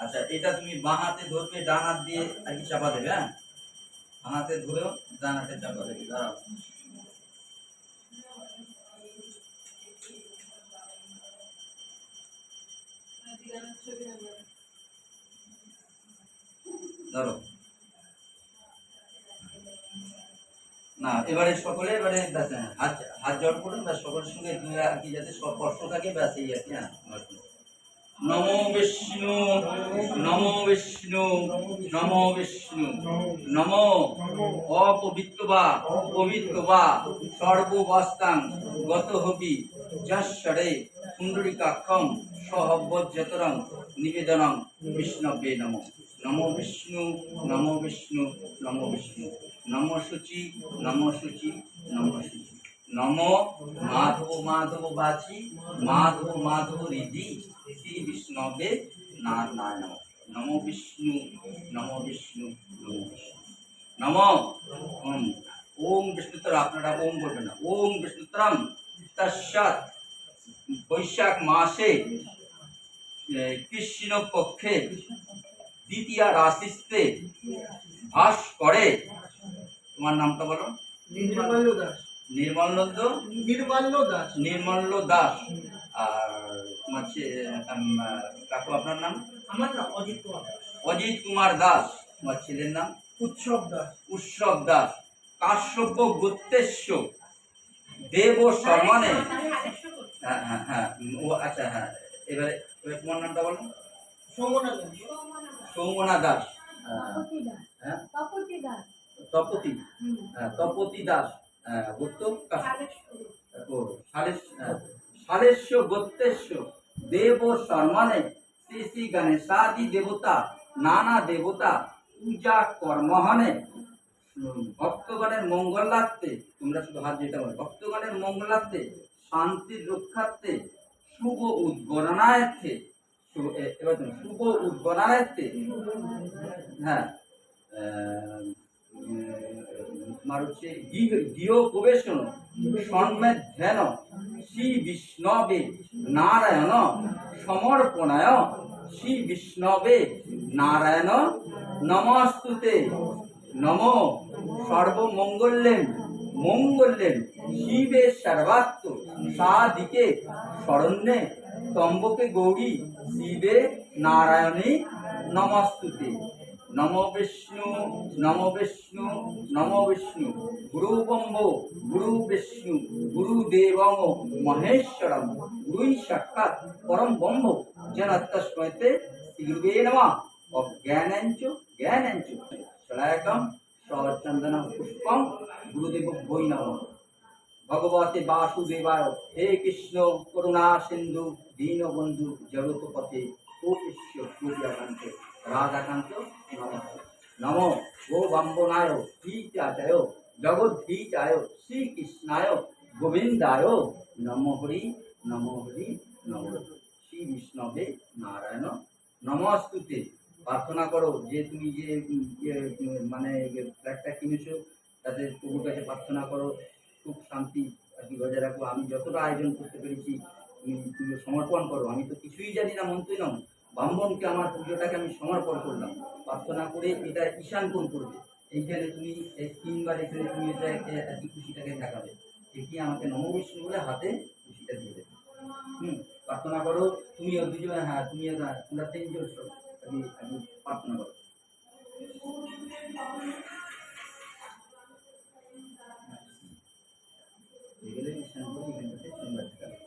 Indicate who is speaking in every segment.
Speaker 1: আচ্ছা, এটা তুমি বাঁ হাতে ধরবে, ডান হাত দিয়ে আর কি চাপা দেবে। হ্যাঁ, বাঁ হাতে ধরেও ডান হাতে চাপা দেবে। দাঁড়াও, ধরো না, এবারে সকলে এবারে হাত হাত জড় করুন, বা সকলের সঙ্গে আর কি যাতে স্পর্শ থাকে, ব্যাস এই আর কি। হ্যাঁ, নমো বিষ্ণু, নমো বিষ্ণু, নমো বিষ্ণু, নমো অপবিত্র বা পবিত্র বা সর্ববস্তাং গত হবি যশ্বরে পুণ্ডরিকাক্ষম সহব্বজ্জতরং নিবেদনং বিষ্ণবে নমো। নমো বিষ্ণু, নমো বিষ্ণু, নমো বিষ্ণু, নমো শুচি, নমো শুচি, নমো শুচি, নমো মাধব মাধব বাচি, মাধব মাধব হৃদি শ্রী বিষ্ণবে নারায়ণ। নমো বিষ্ণু, নমো বিষ্ণু, নমো বিষ্ণু, নমো ওম। ওম বিষ্ণুতর, আপনারা ওম বলবেন না। ওম বিষ্ণুতরম তস্যাৎ বৈশাখ মাসে কৃষ্ণ পক্ষে দ্বিতীয় রাশিতে ভাস করে। তোমার নামটা বলো।
Speaker 2: নির্মল্য দাস।
Speaker 1: নির্মলনন্দ,
Speaker 2: নির্মল্য দাস,
Speaker 1: নির্মল্য দাস। আর তোমার কাকু, আপনার নাম?
Speaker 2: আমার নাম অজিত কুমার দাস।
Speaker 1: অজিত কুমার দাস। তোমার ছেলের নাম?
Speaker 2: উৎসব দাস।
Speaker 1: উৎসব দাস। কাশ্যপ গোত্রেশ্য দেব সম্মানে। হ্যাঁ হ্যাঁ হ্যাঁ, ও আচ্ছা, হ্যাঁ। এবারে তোমার নামটা বলো।
Speaker 2: সৌমনা দাস।
Speaker 1: সৌমনা দাস। হ্যাঁ, তপতি। তপতি দাস। গোত্র ও শালেস্য গোত্রেশ্য দেব সম্মানে শ্রী শ্রী গণেশাদি দেবতা নানা দেবতা পূজা কর্মহনে ভক্তগণের মঙ্গলার্থে, তোমরা শুধু হাত যেটা বলো, ভক্তগণের মঙ্গলার্থে শান্তির রক্ষার্থে শুভ উদ্গণনার্থে, এবার শুভ উদ্গণনার্থে, হ্যাঁ, তোমার হচ্ছে গৃহ প্রবেশন সন্মেত ধ্যান শ্রী বিষ্ণবে নারায়ণ সমর্পণায় শ্রী বিষ্ণবে নারায়ণ নমস্তুতে। নমো সর্বমঙ্গলেন মঙ্গলেন শিবে সর্বাত্ম সাদিকে শরণ্যে ত্রম্বকে গৌরী শিবে নারায়ণী নমস্তুতে। নমো বিষ্ণু, নমো বিষ্ণু, নমো বিষ্ণু, গুরু ব্রহ্ম গুরু বিষ্ণু গুরুদেবং মহেশ্বরম গুরুই সাক্ষাৎ পরম ব্রহ্ম যেন তস্মৈতে শ্রী গুরুবে নমঃ। অজ্ঞানাঞ্চ জ্ঞানাঞ্চ সলায়কম সচন্দনম পুষ্পং গুরুদেব বৈ নমঃ। ভগবতে বাসুদেবায়। হে কৃষ্ণ করুণা সিন্ধু দীনবন্ধু জগৎপতে গোপীশ্য গোপীকান্ত রাধাকান্ত নমঃ। নমো গোবম্বনায় ধীতায় জগদ্ধীতায় শ্রীকৃষ্ণায় গোবিন্দায় নমো হরি, নমো হরি, নমো শ্রী বিষ্ণবে নারায়ণ নমস্তুতে। প্রার্থনা করো যে তুমি যে মানে ফ্ল্যাটটা কিনেছো, তাদের প্রভুর কাছে প্রার্থনা করো সুখ শান্তি আর কি বজায় রাখো। আমি যতটা আয়োজন করতে পেরেছি তুমি সমর্পণ করো। আমি তো কিছুই জানি না, মন্ত্রী নম, ব্রাহ্মণকে আমার পুজোটাকে আমি সমর্পণ করলাম। প্রার্থনা করে এটা ঈশান কোণ করবে, এইখানে তুমি তিনবার এখানে তুমি এটা আর কি খুশিটাকে দেখাবে। দেখিয়ে আমাকে নমবিষ্ণু বলে হাতে খুশিটা দিয়ে দেবে। প্রার্থনা করো। তুমি দুজন, হ্যাঁ তুমি তোমরা তিনজন আমি প্রার্থনা করো। এগুলো ঈশান কোণ এখানটাতে তিনবার দেখাবে।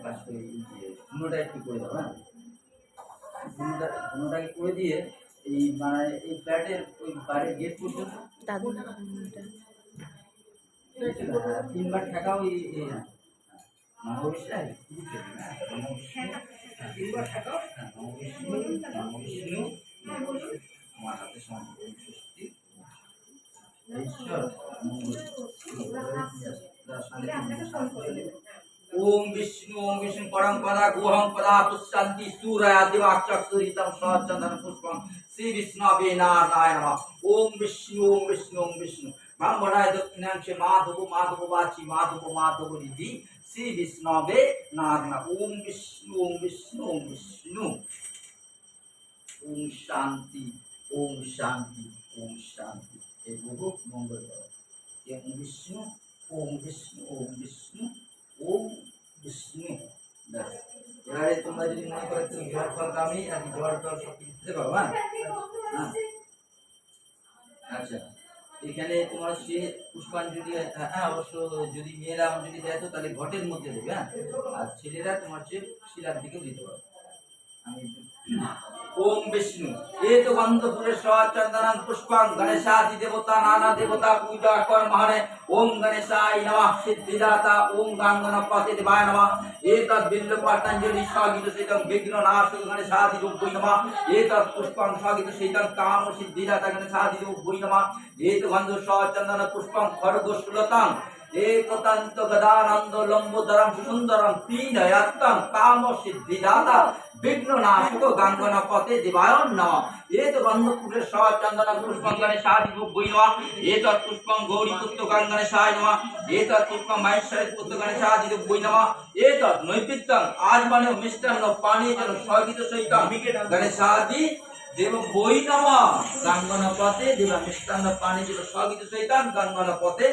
Speaker 1: কাজ করে ধুনোটা একটু করে দাও। হ্যাঁ, ধুনোটাকে করে দিয়ে এই মানে এই ফ্ল্যাটের ওই বাড়ির গেট পর্যন্ত তিনবার ঠেকাও। এই তিনবার ঠেকাও। আমার হাতে স্বস্তি ঈশ্বর ओम विष्णु परम पदा गुहं पदा तुष्यन्ति सूरया दिवाचक्षुरितं सहचंदन पुष्पं श्री विष्णवे नारायण नमः। ओम विष्णु ब्रह्मणाय दक्षिणांशे माधव माधव वाची माधव माधव रिधि श्री विष्णवे नारायण। ओम विष्णु ओम शांति ओम शांति ओम शांति। ये गुरु मंगल करो। ओम विष्णु ओम विष्णु ओम विष्णु ओम विष्णु। बस এবারে তোমরা যদি মনে করো তুমি জল ফল কামি আর জল টল সব কিছু দিতে পারো। হ্যাঁ হ্যাঁ। আচ্ছা এখানে তোমার সে পুষ্পাঞ্জলি হ্যাঁ অবশ্য যদি মেয়েরা যদি দেয় তো তাহলে ঘটের মধ্যে দেবে। হ্যাঁ আর ছেলেরা তোমার সে শিলার দিকেও দিতে পারো। আমি ओम विष्णु ये तो गंध पुरुषा चंदन पुष्पं गणेशादि देवता नाना देवता पूजा कर महने। ओम गणेशाय नमः सिद्धिदाता ओम गंगणपते देवाय नमः। एतद् बिल्व पतंजलि स्वागित सहितं विघ्ननाशक गणेशादि रूपाय नमः। एतद् पुष्पं स्वागित सहितं काम सिद्धिदाता गणेशादि रूपाय नमः। एतद् गंध चंदन पुष्पं खड्गशूलतं एकतंत गदानंद लंबोदरम सुंदरम पीनयत्तं काम सिद्धिदाता विघ्ननाशक गंगणपते देवाय नमः। एतद् गंध पुरुषा चंदन पुष्पं गणेशादि रूपाय नमः। एतद् पुष्पं गौरीपुत्र गणेशाय नमः। एतद् पुष्पं महेश्वरीपुत्र गणेशादि रूपाय नमः। एतद् नैवेद्यं आजमाने मिष्टान्न पानीय जल स्वागित सहितं गणेशादि देव वै नमः। गंगणपते देव मिष्टान्न पानीय जल स्वागित सहितं गंगणपते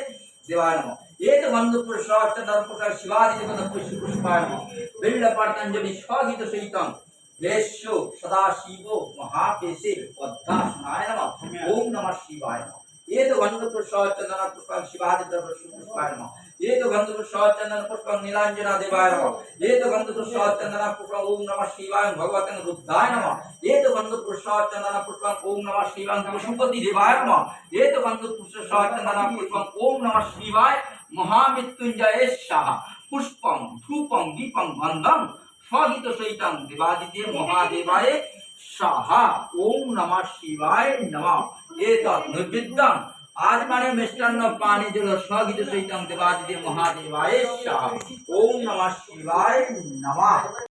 Speaker 1: देवाय नमः। एक बंधु पुरुषा चंदन पुरुषा शिवादि देवता पुष्पाय नमः। बिल्व पतंजलि स्वागित सहितं वेश्यो सदाशिवो महापेशे पद्मासनाय नमः। ओम नमः शिवाय नमः। ये तो गंध पुरुषा चंदन पुष्पं शिवादि देवता पुष्पाय नमः। ये तो गंध पुरुषा चंदन पुष्पं नीलांजना देवाय नमः। ये तो गंध पुरुषा चंदन पुष्पं ओम नमः शिवाय भगवते रुद्राय नमः। ये तो गंध पुरुषा चंदन पुष्पं ओम नमः शिवाय पशुपति देवाय नमः। ये तो गंध पुरुषा चंदन पुष्पं ओम नमः शिवाय महामृत्युंजय स्वाहा। पुष्पं धूपं दीपं गंधं स्वागित सहितं देवादिदेव महादेवाय स्वाहा। ओम नमः शिवाय नमः। एतद् नैवेद्यं आजमाने मिष्टान्न पानी जल स्वागित सहितं देवादिदेव महादेवाय स्वाहा। ओम नमः शिवाय नमः।